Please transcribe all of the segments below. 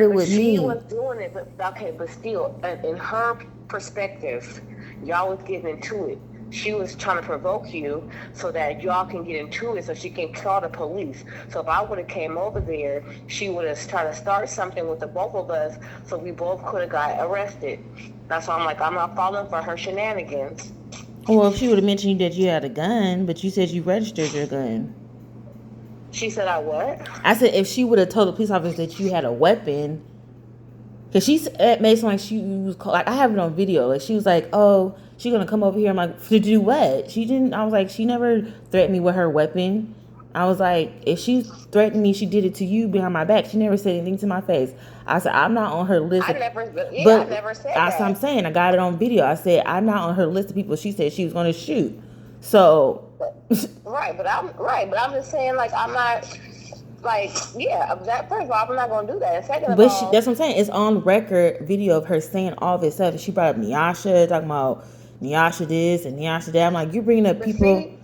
It But with she me. was doing it, but okay, but still, in her perspective, y'all was getting into it. She was trying to provoke you so that y'all can get into it, so she can call the police. So if I would have came over there, she would have tried to start something with the both of us, so we both could have got arrested. That's why I'm like, I'm not falling for her shenanigans. Well, if she would have mentioned that you had a gun, but you said you registered your gun. She said, I what? I said if she would have told the police officer that you had a weapon, because it made it sound like she was like I have it on video. Like she was like, "Oh, she gonna come over here." I'm like, "To do what?" She didn't. I was like, she never threatened me with her weapon. I was like, if she threatened me, she did it to you behind my back. She never said anything to my face. I said I'm not on her list. I never, yeah, I But never said that's what I'm that. saying. I got it on video. I said I'm not on her list of people she said she was gonna shoot. So But I'm just saying, like, I'm not, like, yeah, that first of all, I'm not gonna do that. And second of But all, that's what I'm saying. It's on record video of her saying all this stuff. And she brought up Nyasha, talking about Nyasha this and Nyasha that. I'm like, you're bringing up but people. see,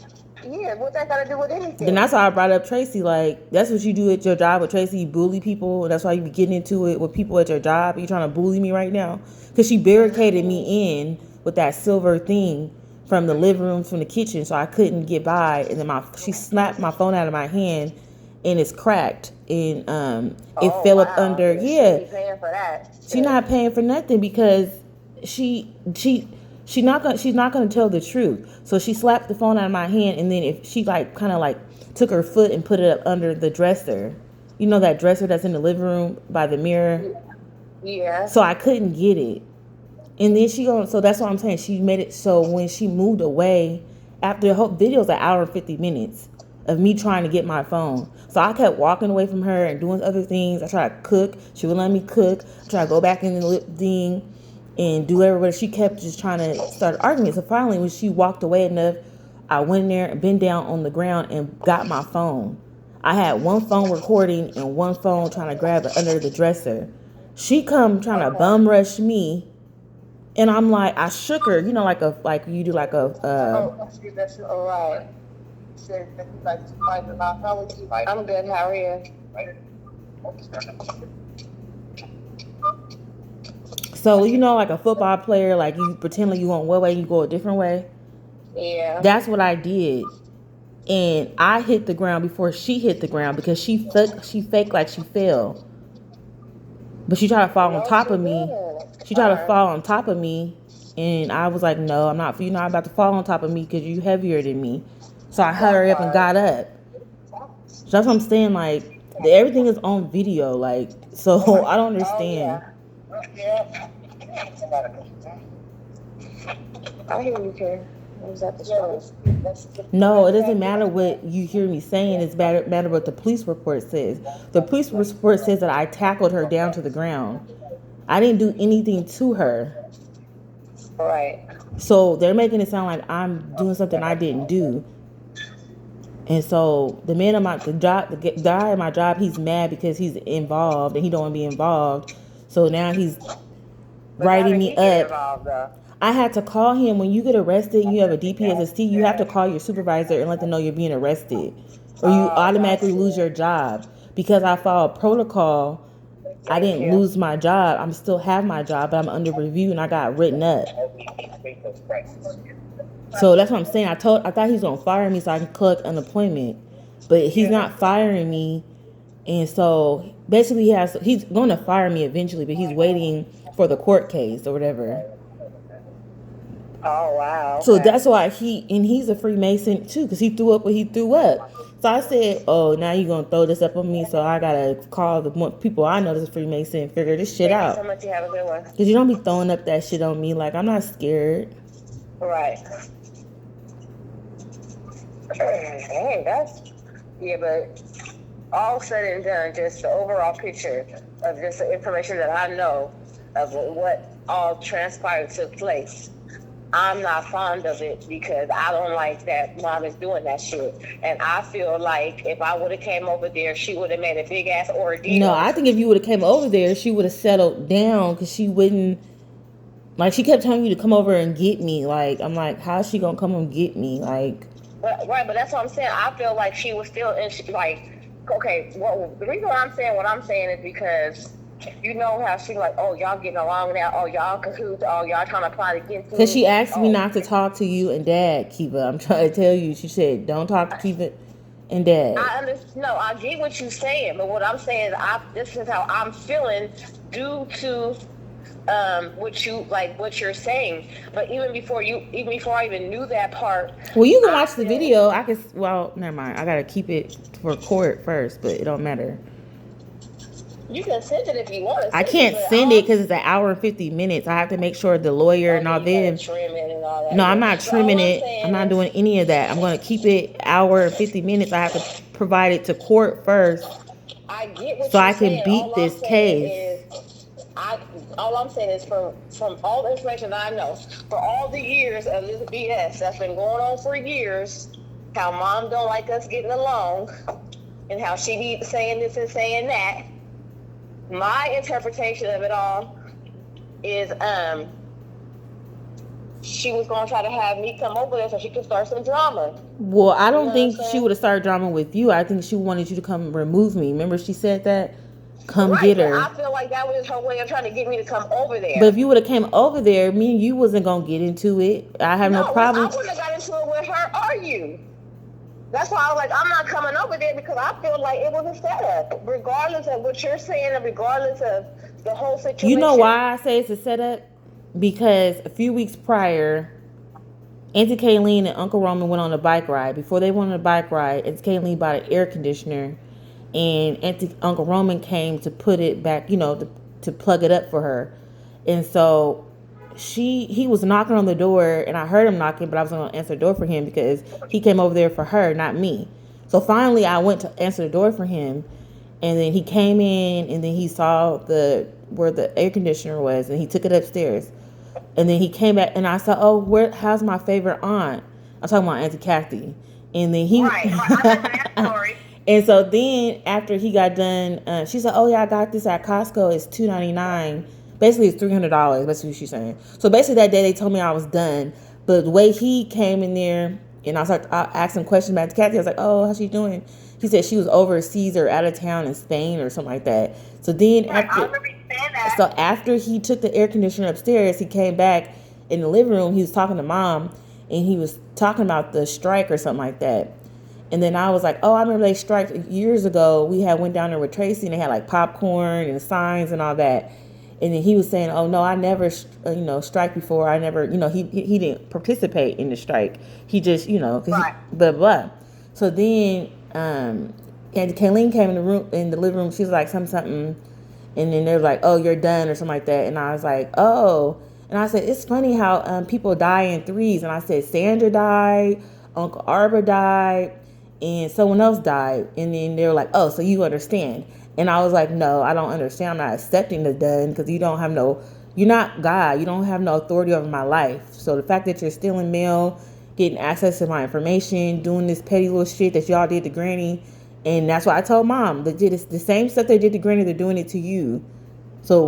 yeah, what that got to do with Then anything? that's why I brought up Tracy. Like, that's what you do at your job with Tracy. You bully people. That's why you be getting into it with people at your job. You trying to bully me right now? Because she barricaded me in with that silver thing from the living room, from the kitchen, so I couldn't get by. And then she snapped my phone out of my hand, and it's cracked. And it Oh fell up wow, under. yeah, she Yeah, be paying for that she's shit. not paying for nothing because she's not gonna tell the truth. So she slapped the phone out of my hand, and then if she like kind of like took her foot and put it up under the dresser, you know that dresser that's in the living room by the mirror. Yeah. So I couldn't get it, and then she going. So that's what I'm saying. She made it so when she moved away, after the whole video's an hour and 50 minutes of me trying to get my phone. So I kept walking away from her and doing other things. I tried to cook. She wouldn't let me cook. I tried to go back in the lip thing and do everywhere. She kept just trying to start an argument. So finally, when she walked away enough, I went in there and bent down on the ground and got my phone. I had one phone recording and one phone trying to grab it under the dresser. She come trying to Okay. bum rush me, and I'm like, I shook her, you know, like you do like a Oh, that's all right. I'm good. How are you? so you know like a football player, like you pretend like you going one way, you go a different way. Yeah. That's what I did, and I hit the ground before she hit the ground because she faked like she fell, but she tried to fall on No, top she of me. didn't. She tried to fall on top of me, and I was like, no, I'm not. You're not about to fall on top of me because you heavier than me. So I That hurried up and part. got up. So that's what I'm saying. Like everything is on video. Like so, I don't Oh understand. yeah. I hear you, Karen. I was at the store. No, it doesn't matter what you hear me saying. It's matter what the police report says. The police report says that I tackled her down to the ground. I didn't do anything to her. Right. So they're making it sound like I'm doing something I didn't do. And so the man of the guy at my job, he's mad because he's involved and he don't want to be involved. So now he's But how writing did me he get up. involved though? I had to call him when you get arrested and you have a DPSST. You have to call your supervisor and let them know you're being arrested, or you Oh, automatically lose gotcha. your job. Because I followed protocol, I Thank didn't you. lose my job. I'm still have my job, but I'm under review and I got written up. So that's what I'm saying. I thought he was gonna fire me so I can collect unemployment, but he's not firing me. And so basically, he's going to fire me eventually, but he's waiting for the court case or whatever. Oh wow. So Okay. that's why he's a Freemason too, because he threw up what he threw up. So I said, oh, now you're gonna throw this up on me, so I gotta call the people I know that's a Freemason and figure this shit Thank you so out. much. You have a good one. Cause you don't be throwing up that shit on me. Like I'm not scared. Right. Hey, that's yeah, but all said and done, just the overall picture of just the information that I know of what all transpired took place. I'm not fond of it because I don't like that mom is doing that shit. And I feel like if I would have came over there, she would have made a big ass No, ordeal. I think if you would have came over there, she would have settled down because she wouldn't. Like she kept telling you to come over and get me. Like I'm like, how's she gonna come and get me? Like But right, but that's what I'm saying. I feel like she was still in like, okay. Well, the reason why I'm saying what I'm saying is because You know how she like, oh, y'all getting along now. Oh, y'all cahoots. Oh, y'all trying to plot against me. Because she asked me Oh, not to talk to you and Dad, Kiva. I'm trying to tell you. She said, don't talk to Kiva and Dad. I understand. No, I get what you're saying, but what I'm saying is, this is how I'm feeling due to what you're saying. But even before I even knew that part, Well, you can watch the video. Well, never mind. I got to keep it for court first, but it don't matter. You can send it if you want to. I can't send it because it's an hour and 50 minutes. I have to make sure the lawyer and all them. No, I'm not trimming it. I'm not doing any of that. I'm going to keep it hour and 50 minutes. I have to provide it to court first. I get what so you're I can saying. beat this case. All I'm saying is from all the information that I know, for all the years of this BS that's been going on for years, how Mom don't like us getting along, and how she be saying this and saying that. My interpretation of it all is she was going to try to have me come over there so she could start some drama. Well, I don't think she would have started drama with you. I think she wanted you to come remove me. Remember she said that? Come get her. I feel like that was her way of trying to get me to come over there. But if you would have came over there, me and you wasn't going to get into it. I have no problem. I wouldn't have got into it with her or you. That's why I was like, I'm not coming over there because I feel like it was a setup. Regardless of what you're saying and regardless of the whole situation. You know why I say it's a setup? Because a few weeks prior, Auntie Kayleen and Uncle Roman went on a bike ride. Before they went on a bike ride, Auntie Kayleen bought an air conditioner. And Uncle Roman came to put it back, to plug it up for her. And so he was knocking on the door, and I heard him knocking, but I wasn't going to answer the door for him because he came over there for her, not me. So finally, I went to answer the door for him, and then he came in, and then he saw where the air conditioner was, and he took it upstairs. And then he came back, and I said, "Oh, how's my favorite aunt?" I'm talking about Auntie Kathy. And then he... Right. I remember that story. And so then after he got done, she said, "Oh yeah, I got this at Costco. It's $2.99. Basically, it's $300. That's what she's saying." So basically, that day they told me I was done. But the way he came in there, and I asked him questions about Kathy. I was like, "Oh, how's she doing?" He said she was overseas or out of town in Spain or something like that. So then after he took the air conditioner upstairs, he came back in the living room. He was talking to Mom, and he was talking about the strike or something like that. And then I was like, "Oh, I remember they strike years ago. We went down there with Tracy, and they had like popcorn and signs and all that." And then he was saying, "Oh no, I never, strike before. I never, he didn't participate in the strike. He just, right. Blah blah." So then, and Kayleen came in the living room. She was like something, and then they were like, "Oh, you're done" or something like that. And I was like, "Oh," and I said, "It's funny how people die in threes." And I said, Sandra died, Uncle Arbor died, and someone else died. And then they were like, "Oh, so you understand?" And I was like, "No, I don't understand. I'm not accepting the done because you're not God. You don't have no authority over my life. So the fact that you're stealing mail, getting access to my information, doing this petty little shit that y'all did to Granny," and that's what I told Mom. They did the same stuff they did to Granny, they're doing it to you. So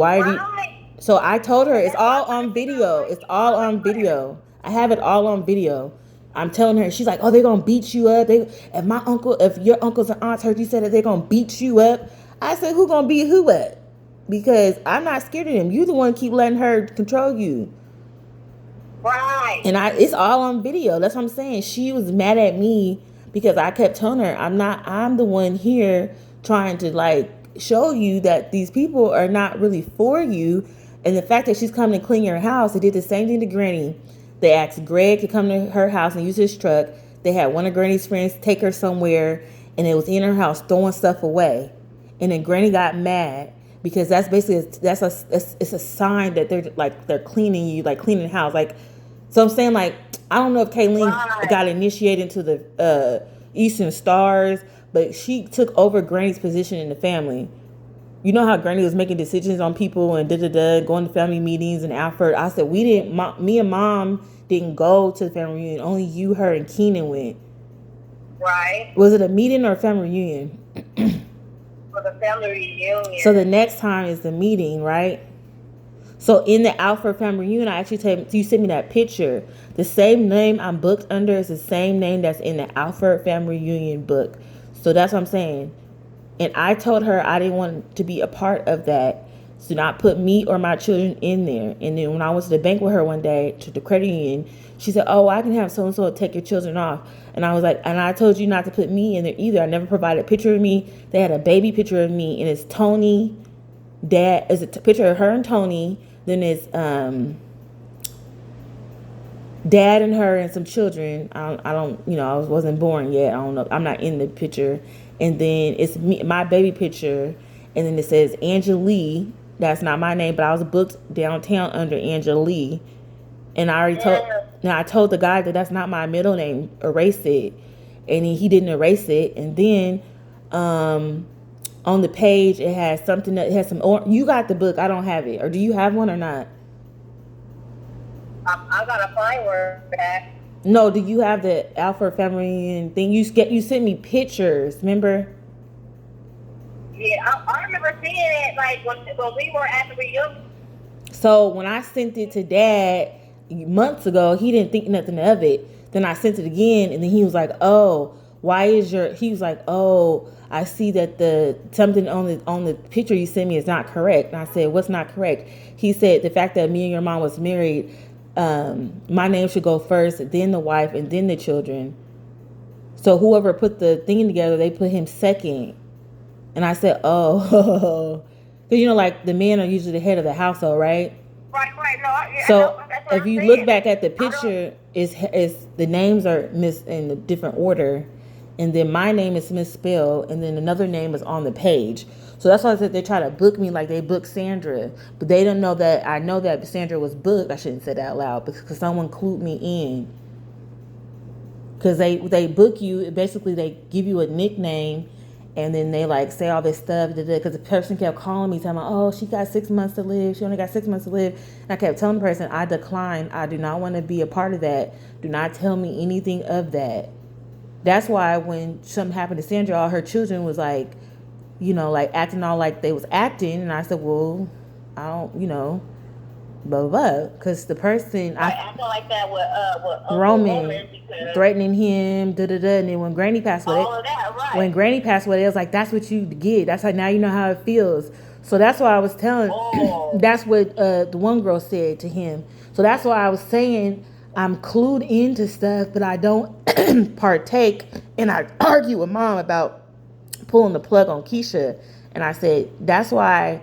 So I told her it's all on video. It's all on video. I have it all on video. I'm telling her, she's like, "Oh, they're going to beat you up. If your uncles and aunts heard you say that they're going to beat you up." I said, "Who going to beat who up?" Because I'm not scared of them. You the one keep letting her control you. Right. And it's all on video. That's what I'm saying. She was mad at me because I kept telling her, I'm the one here trying to show you that these people are not really for you. And the fact that she's coming to clean your house, they did the same thing to Granny. They asked Greg to come to her house and use his truck. They had one of Granny's friends take her somewhere, and it was in her house throwing stuff away. And then Granny got mad because that's basically it's a sign that they're cleaning you, like cleaning the house. So I'm saying I don't know if Kayleen got initiated into the Eastern Stars, but she took over Granny's position in the family. You know how Granny was making decisions on people and going to family meetings and Alfred. I said me and Mom didn't go to the family reunion. Only you, her, and Keenan went. Right. Was it a meeting or a family reunion? For the family reunion. So the next time is the meeting, right? So in the Alfred family reunion, I actually you sent me that picture. The same name I'm booked under is the same name that's in the Alfred family reunion book. So that's what I'm saying. And I told her I didn't want to be a part of that. Do not put me or my children in there. And then when I went to the bank with her one day to the credit union, she said, "Oh, I can have so and so take your children off." And I was like, "And I told you not to put me in there either. I never provided a picture of me." They had a baby picture of me, and it's Tony, dad. Is a picture of her and Tony. Then it's dad and her and some children. I don't, I wasn't born yet. I don't know. I'm not in the picture. And then it's me, my baby picture, and then it says Angela. That's not my name, but I was booked downtown under Angela. And I already told, now I told the guy that that's not my middle name. Erase it, and he didn't erase it. And then, on the page it has something that it has some. You got the book? I don't have it. Or do you have one or not? I gotta find where that. No, do you have the Alpha Family and thing? You sent me pictures, remember? Yeah, I remember seeing it like when we were at the reunion. So when I sent it to Dad months ago, he didn't think nothing of it. Then I sent it again, and then he was like, "Oh, why is your?" He was like, "Oh, I see that the something on the picture you sent me is not correct." And I said, "What's not correct?" He said, "The fact that me and your mom was married, my name should go first, then the wife, and then the children. So whoever put the thing together, they put him second." And I said, "Oh," because like the men are usually the head of the household, right? Right. No, yeah, So that's what if I'm you saying. look back at the picture, is the names are in a different order, and then my name is misspelled, and then another name is on the page. So that's why I said they try to book me like they booked Sandra, but they don't know that I know that Sandra was booked. I shouldn't say that out loud because someone clued me in. Because they book you, basically they give you a nickname, and then they like say all this stuff. Because the person kept calling me, telling me, "Oh, she got 6 months to live. She only got 6 months to live." And I kept telling the person, "I decline. I do not want to be a part of that. Do not tell me anything of that." That's why when something happened to Sandra, all her children was like, like acting all like they was acting, and I said, "Well, I don't, blah blah blah," because the person I feel like that with Roman threatening him, and then when Granny passed away, all of that, right? when Granny passed away, it was like, "That's what you get. That's how now you know how it feels." So that's why I was telling. That's what the one girl said to him. So that's why I was saying I'm clued into stuff, but I don't partake. And I argue with Mom about pulling the plug on Keisha, and I said that's why.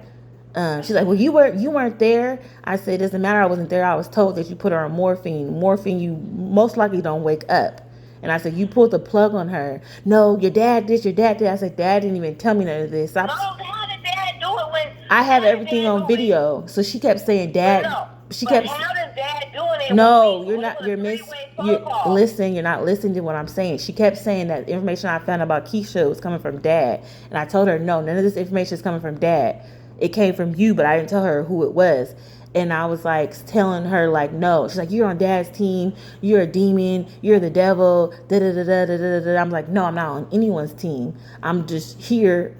She's like, "Well, you weren't there." I said, "It doesn't matter. I wasn't there. I was told that you put her on morphine. Morphine, you most likely don't wake up." And I said, "You pulled the plug on her." "No, your dad did. Your dad did." I said, "Dad didn't even tell me none of this." How did Dad do it when? I have everything on video. So she kept saying, "Dad." She kept. How did Dad do it? No, you're not. Listen. You're not listening to what I'm saying. She kept saying that information I found about Keisha was coming from Dad, and I told her, "No, none of this information is coming from Dad. It came from you," but I didn't tell her who it was. And I was like telling her like, "No." She's like, "You're on Dad's team. You're a demon. You're the devil." Da da da da da da. I'm like, "No, I'm not on anyone's team. I'm just here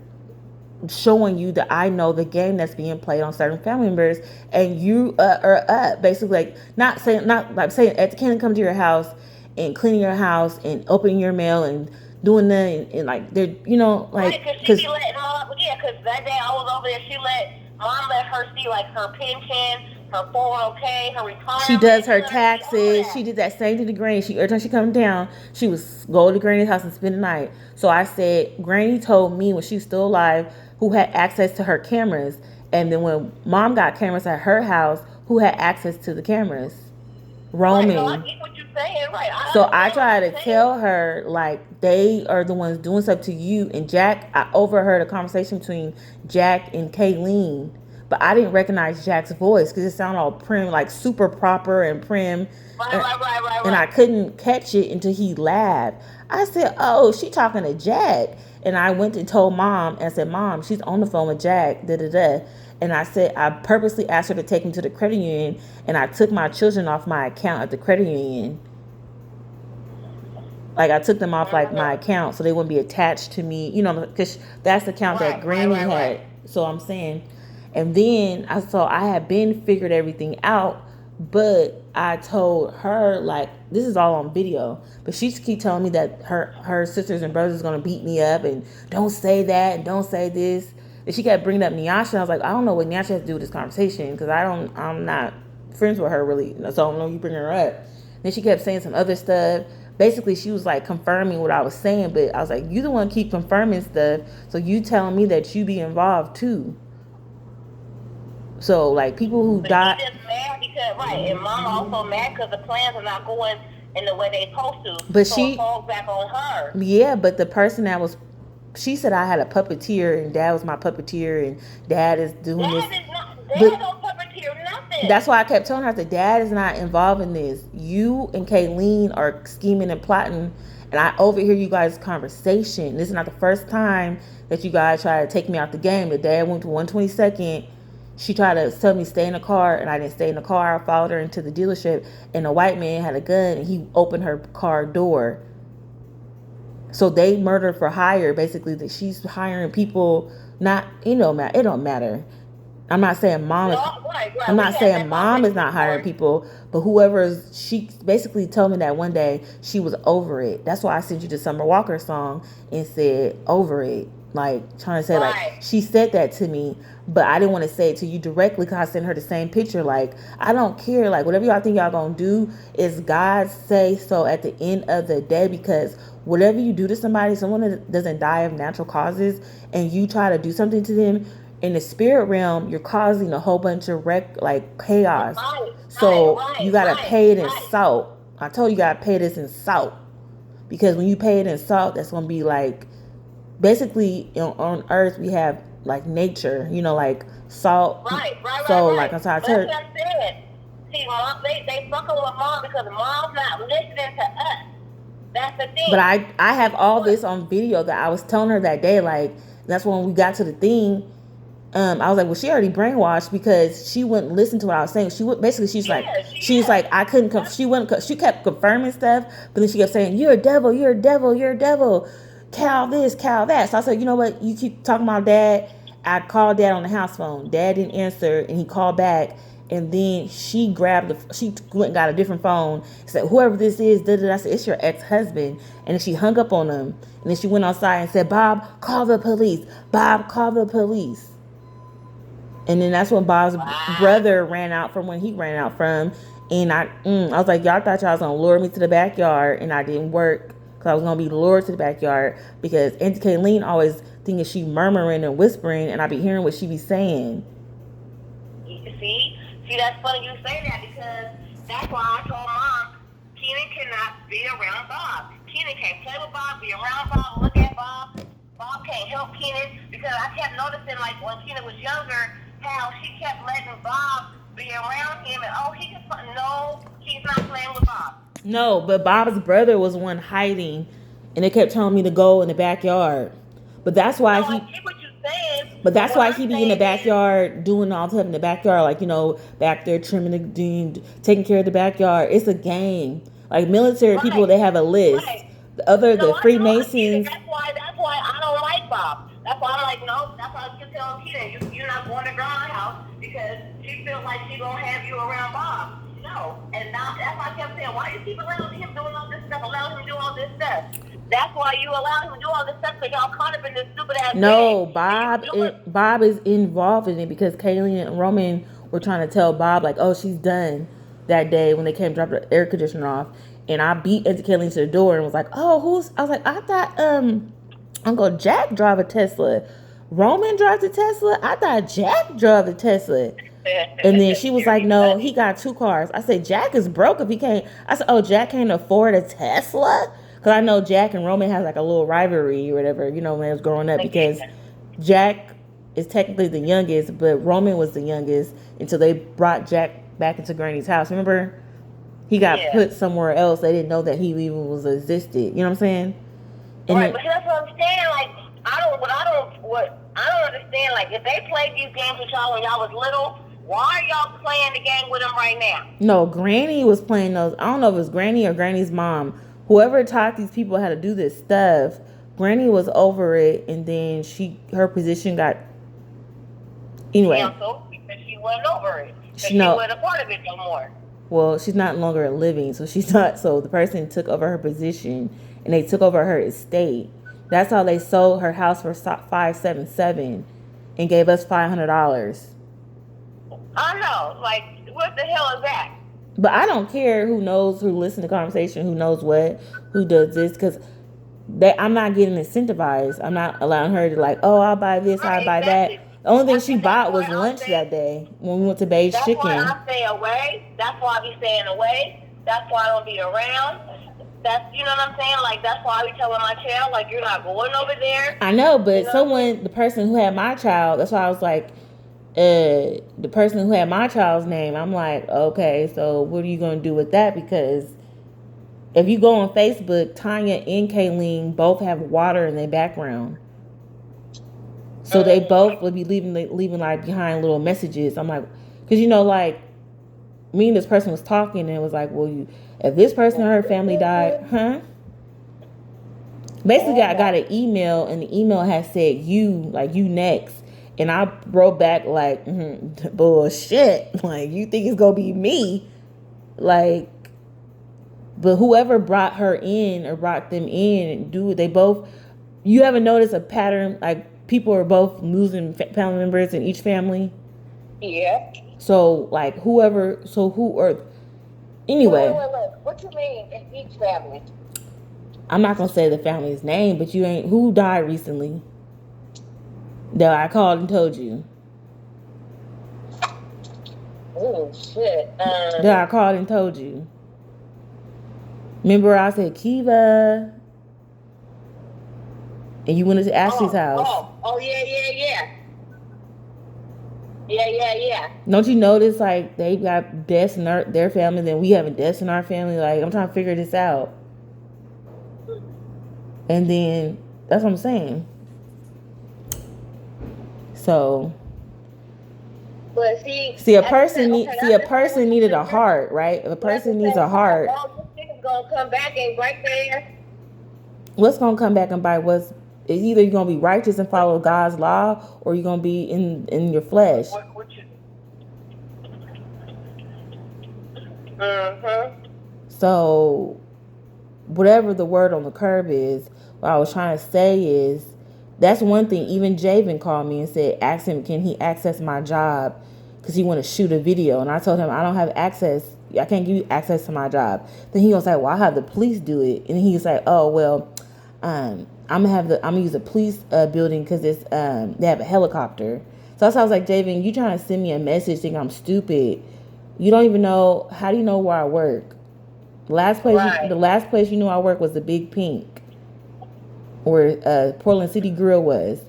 showing you that I know the game that's being played on certain family members, and you are up." Basically, like not saying Ed can't come to your house and cleaning your house and opening your mail and doing that, and like they're like because she be letting Mom, because that day I was over there, Mom let her see like her pension, her 401k, her retirement. She does her taxes. She did that same thing to Granny. Every time she comes down, she was go to Granny's house and spend the night. So I said, Granny told me when she was still alive who had access to her cameras, and then when Mom got cameras at her house, who had access to the cameras? Roman. Right, I get what you're saying, right? So I try to tell her like they are the ones doing stuff to you. And Jack, I overheard a conversation between Jack and Kayleen, but I didn't recognize Jack's voice because it sounded all prim, like super proper and prim. Right. And I couldn't catch it until he laughed. I said, "Oh, she talking to Jack." And I went and told Mom, and I said, "Mom, she's on the phone with Jack, da da da." And I said, I purposely asked her to take me to the credit union, and I took my children off my account at the credit union. Like I took them off like my account so they wouldn't be attached to me, because that's the account that Granny had. So I'm saying, and then I had been figured everything out, but I told her like this is all on video, but she keep telling me that her sisters and brothers is gonna beat me up and don't say that and don't say this. And she kept bringing up Nyasha. I was like, I don't know what Nyasha has to do with this conversation because I'm not friends with her really. So I don't know you bring her up. Then she kept saying some other stuff. Basically, she was like confirming what I was saying, but I was like, you the one keep confirming stuff, so you telling me that you be involved too. So like people who die. She just mad because right, and mom also mad because the plans are not going in the way they supposed to. But so she it falls back on her. Yeah, but the person that was, she said I had a puppeteer and dad was my puppeteer and dad is doing Dad this. is not. Dad But don't puppeteer nothing. that's why I kept telling her that dad is not involved in this. You and Kayleen are scheming and plotting, and I overhear you guys' conversation. This is not the first time that you guys try to take me out the game. The dad went to 122nd. She tried to tell me stay in the car, and I didn't stay in the car. I followed her into the dealership, and a white man had a gun, and he opened her car door. So they murder for hire, basically, that she's hiring people. Not, it don't matter. I'm not saying mom is. Right. I'm not saying mom is not hiring people, but whoever she basically told me that one day she was over it. That's why I sent you the Summer Walker song and said over it, like trying to say like she said that to me, but I didn't want to say it to you directly because I sent her the same picture. Like I don't care, like whatever y'all think y'all gonna do is God say so at the end of the day, because whatever you do to somebody, someone that doesn't die of natural causes, and you try to do something to them in the spirit realm, you're causing a whole bunch of chaos. So you gotta pay it in salt. I told you gotta pay this in salt, because when you pay it in salt, that's gonna be like basically on earth we have like nature, like salt. So like I told her. See, mom, they fucking with mom because mom's not listening to us. That's the thing. But I have all this on video that I was telling her that day. Like that's when we got to the thing. I was like, well, she already brainwashed because she wouldn't listen to what I was saying. She would basically, she's like, I couldn't. She kept confirming stuff, but then she kept saying, "You're a devil, you're a devil, you're a devil, Cal this, Cal that." So I said, you know what? You keep talking about dad. I called dad on the house phone. Dad didn't answer, and he called back. And then she went and got a different phone. Said, whoever this is, I said, it's your ex-husband. And then she hung up on him. And then she went outside and said, Bob, call the police. Bob, call the police. And then that's when Bob's brother ran out from when he ran out from. And I was like, y'all thought y'all was going to lure me to the backyard. And I didn't work because I was going to be lured to the backyard. Because Auntie Kayleen always thinking she murmuring and whispering. And I be hearing what she be saying. See, that's funny you say that, because that's why I told mom, Kenan cannot be around Bob. Kenan can't play with Bob, be around Bob, look at Bob. Bob can't help Kenan, because I kept noticing, like, when Kenan was younger, how she kept letting Bob be around him, and he's not playing with Bob. No, but Bob's brother was one hiding, and they kept telling me to go in the backyard. But that's why I get what you're saying. But that's why he be in the backyard doing all the stuff in the backyard, like, back there trimming taking care of the backyard. It's a game. Like military people, they have a list. The Freemasons. That's why I don't like Bob. That's why I'm like, no. That's why I keep telling Kenan, you're not going to grandma's house because she feels like she's gonna have you around Bob. No, and now that's why I kept saying, why do you keep allowing him doing all this stuff? Allowing him to do all this stuff. That's why you allowed him to do all this stuff, because y'all caught up in this stupid ass. No, Bob is involved in it because Kayleen and Roman were trying to tell Bob, like, oh, she's done that day when they came to drop the air conditioner off. And I beat Auntie Kayleen to the door and was like, oh, I was like, I thought Uncle Jack drive a Tesla. Roman drives a Tesla? I thought Jack drove the Tesla. And then she was like, no, he got 2 cars. I said, Jack is broke if he can't. I said, oh, Jack can't afford a Tesla? Because I know Jack and Roman has like a little rivalry or whatever, when I was growing up, because Jack is technically the youngest, but Roman was the youngest until they brought Jack back into Granny's house. Remember? He got put somewhere else. They didn't know that he even was existed. You know what I'm saying? And right, but that's what I'm saying. Like, I don't understand. Like, if they played these games with y'all when y'all was little, why are y'all playing the game with them right now? No, Granny was playing those. I don't know if it was Granny or Granny's mom. Whoever taught these people how to do this stuff, Granny was over it, and then her position got anyway. Canceled because she wasn't over it. She wasn't a part of it no more. Well, she's not longer living, so she's not. So the person took over her position, and they took over her estate. That's how they sold her house for $577. and gave us $500. I know. Like, what the hell is that? But I don't care who knows, who listens to the conversation, who knows what, who does this, because I'm not getting incentivized. I'm not allowing her to like, oh, I'll buy this, Right, I'll buy exactly. that. The only thing That's she bought was why I'm lunch saying- that day when we went to Beige That's Chicken. why I stay away. That's why I be staying away. That's why I don't be around. That's, you know what I'm saying? Like, that's why I be telling my child, like, you're not going over there. I know, but You know? someone, the person who had my child, that's why I was like, the person who had my child's name, I'm like, okay, so what are you going to do with that? Because if you go on Facebook, Tanya and Kayleen both have water in their background. So they both would be leaving like behind little messages. I'm like, because you know, like me and this person was talking, and it was like, well, if this person or her family died, huh? Basically, I got an email, and the email had said you next, and I wrote back like, bullshit. Like, you think it's gonna be me? Like, but whoever brought her in or brought them in, they both. You ever notice a pattern? Like, people are both losing family members in each family. Yeah. So, like, anyway. Wait. What you mean in each family? I'm not gonna say the family's name, but who died recently that I called and told you. Oh shit. That I called and told you. Remember I said Kiva, and you went to Ashley's house. Oh yeah. Yeah. Don't you notice, like, they got deaths in their family, then we having deaths in our family? Like, I'm trying to figure this out. And then, that's what I'm saying. So, but see, a person needed a heart, right? If a person needs a heart, this nigga's gonna come back and right there. What's gonna come back and bite? Is either you're gonna be righteous and follow God's law, or you're gonna be in your flesh. So, whatever the word on the curb is, what I was trying to say is, that's one thing. Even Javen called me and said, ask him, can he access my job? Because he want to shoot a video. And I told him, I don't have access. I can't give you access to my job. Then he was like, well, I'll have the police do it. And he was like, oh, well, I'm gonna use a police building because it's they have a helicopter. So I was like, Javen, you trying to send me a message thinking I'm stupid? You don't even know. How do you know where I work? The last place you knew I work was the Big Pink, where Portland City Grill was.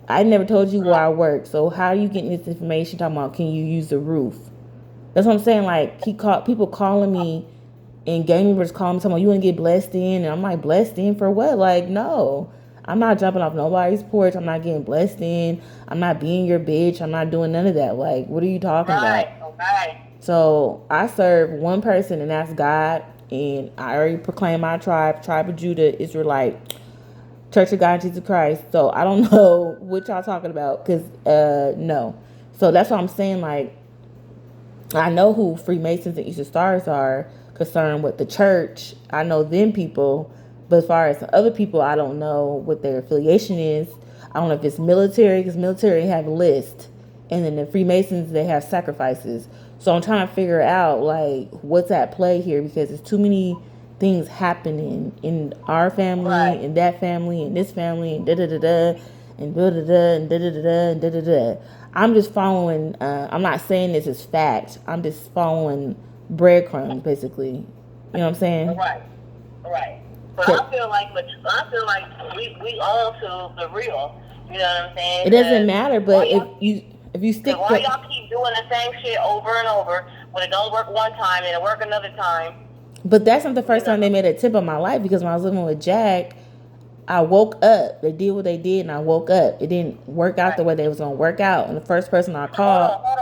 I never told you where I work. So how are you getting this information talking about can you use the roof? That's what I'm saying. Like, people calling me, and gang members calling me talking about you want to get blessed in, and I'm like, blessed in for what? Like, no, I'm not jumping off nobody's porch. I'm not getting blessed in. I'm not being your bitch. I'm not doing none of that. Like, what are you talking about? Right. So I serve one person, and that's God. And I already proclaimed my tribe of Judah, Israelite, Church of God Jesus Christ. So I don't know what y'all talking about, because no. So that's what I'm saying. Like, I know who Freemasons and Eastern Stars are concerned with the church. I know them people, but as far as the other people, I don't know what their affiliation is. I don't know if it's military, because military have a list, and then the Freemasons, they have sacrifices. So I'm trying to figure out, like, what's at play here, because there's too many things happening in our family, in that family, in this family, and da-da-da-da, and da-da-da, and da-da-da-da, and da-da-da. I'm just following, I'm not saying this is fact. I'm just following breadcrumbs, basically. You know what I'm saying? Right. But I feel like we all to the real. You know what I'm saying? It doesn't matter, but if you stick why y'all keep doing the same shit over and over when it don't work one time and it work another time? But that's not the first time they made a tip of my life, because when I was living with Jack, I woke up. They did what they did, and I woke up. It didn't work out the way they was gonna work out. And the first person I called. Hold